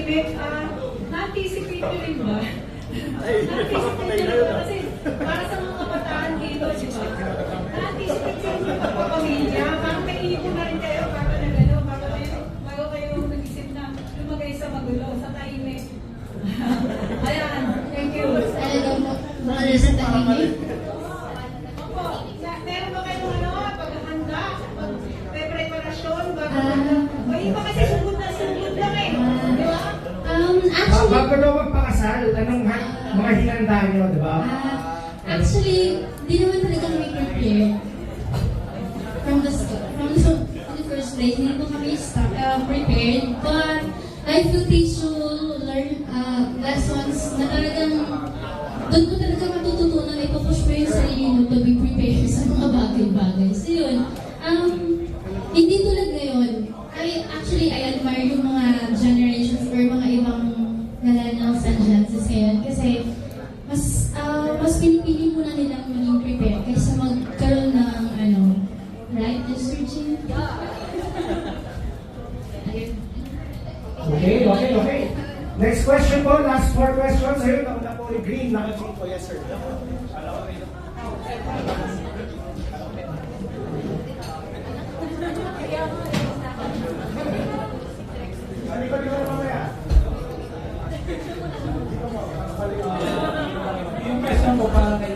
na-anticipate nyo rin ba? Na-anticipate nyo rin ba? Kasi para sa mga kabataan dito, di ba? Na-anticipate nyo rin ba pagpapamilya? Parang may iipon na rin kayo bago na gano'n, bago kayo nag-isip na lumagay sa magulo, sa tahimik. Ayan, thank you. Mga sa tahimik? Opo, meron ba kayong paghahanda, pagpreparasyon, bago may iba kasi sugod na sugod lang eh. Di ba? Actually, bago daw magpakasal, anong mga hinanda nyo, di ba? Actually, di naman talaga kami prepare. From the first place, hindi po kami prepared. But I feel things to learn lessons na talagang doon ko talaga matututunan, ipapush mo yung sarili mo to be prepared sa mga bagay-bagay. So yun, hindi tulad ngayon. I admire yung mga generations or mga ibang millennials and Gen Zs ngayon kasi mas pinipili muna nilang maging prepared kaysa magkaroon ng right, Mr. Jim? Okay. Next question po, last 4 questions. Ayun, nauna po ni Green. Naka-green po, yes sir. Yung question ko para kay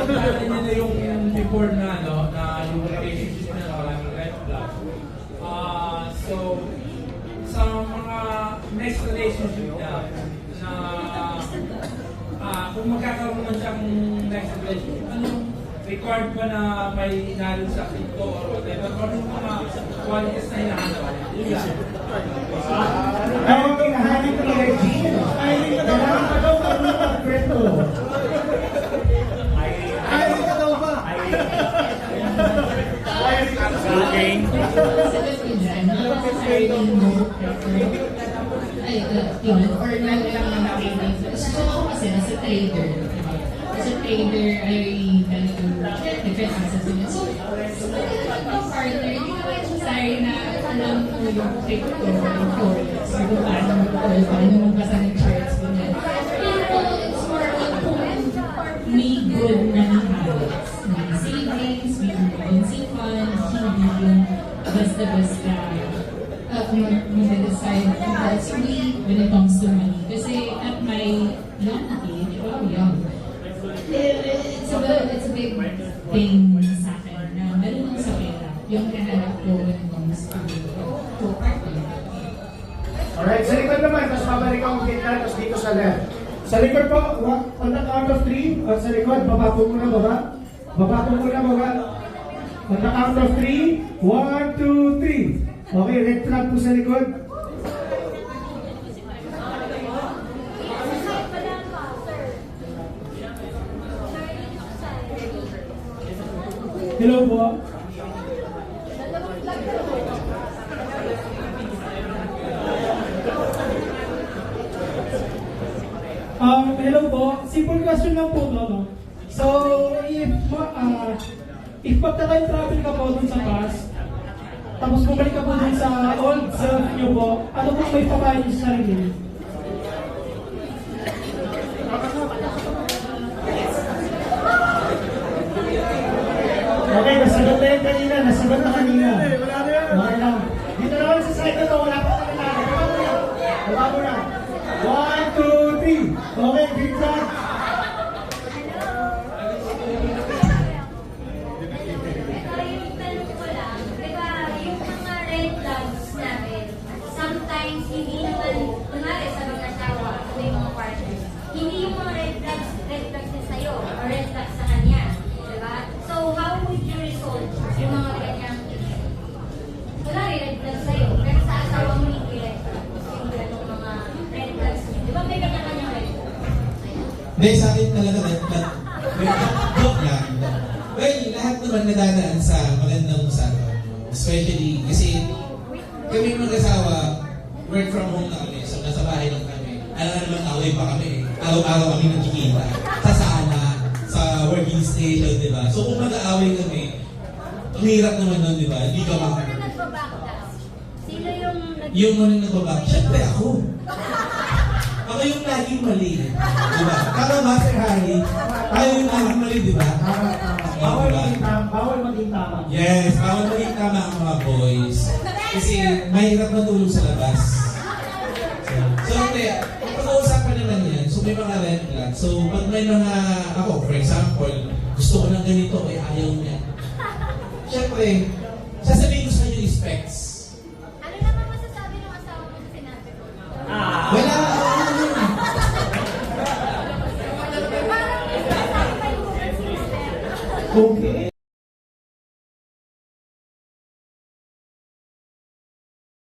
natin nila yung before na yung relationship na maraming red flag. So sa mga next relationship na kung magkakaroon man siyang next relationship, anong required ba na may knowledge sa crypto or whatever? Or yung mga qualities na hinahanap? Yun lang. Ayaw kinahanap ni Regine. Kailangan pa daw marunong mag-crypto. Ayaw ka daw ba? Yun, or lang ang trading. Gusto ko kasi as a trader, diba? As a trader, I tend to different assets in it. So, ang partner, hindi naman necessary na alam ko yung crypto, yung forex, or kung paano magbasa ng charts, ganyan. Pero it's more on kung may good na habits. May savings, may emergency funds, hindi yung basta-basta mag-decide compulsively when it comes to money. Kasi at my young age, it's a big thing sa akin na marunong sa pera yung kahanap ko when it comes to partner. Alright, sa likod naman, tapos babalik ako gitna, tapos dito sa left. Sa likod po, on the count of 3, sa likod, baba po muna, baba. Baba po muna, baba. On the count of 3, 1, 2, 3. Okay, red flag po sa likod. Hello po. Hello po. Simple question lang po, no? So, if magta-time travel ka po dun sa past, tapos bumalik ka po dun sa old self nyo po, ano po may pakain nyo sa sarili? Okay, nasagot na yun kanina. Nasagot na kanina. Okay lang. Dito naman sa side na to, wala pa kanina. Baba mo na. 1, 2, 3. Okay, green flag. Sometimes, hindi naman, kunwari sa mag-asawa, may mga partners, hindi yung mga red flags na sa'yo, or red flags sa kanya. Diba? So, how would you resolve yung mga ganyang issue? Wala red flags sa'yo, pero sa asawa mo hindi red flags. Yung gano'ng mga red flags niyo. Diba may kanya-kanyang red flags? Hindi, sa akin talaga red flag. Joke lang. Well, lahat naman nadadaan sa magandang usapan. Especially, kasi kami mag-asawa, work from home na kami, so nasa bahay lang kami. Alam naman, away pa kami. Araw-araw kami nagkikita. Sa sala, sa working station, di ba? So kung mag-aaway kami, ang hirap naman nun, di ba? Hindi ka Sino nagbabackdash? Sino yung yung ano nagbabak, syempre ako. Ako yung laging mali. Diba? Tama ba, Sir Harry? Tayo yung laging mali, di ba? Tama, tama. Bawal maging tama. Yes, bawal maging tama ang mga boys. Kasi mahirap matulog sa labas. So, hindi. Pag-uusapan naman yan, so may mga red flags. So, pag may mga, ako, for example, gusto ko ng ganito, eh ayaw niya. Siyempre, sasabihin ko sa inyo yung specs. Ano naman masasabi ng asawa mo sa sinabi ko? Wala. Parang may sinasabi pa yung sister. Okay.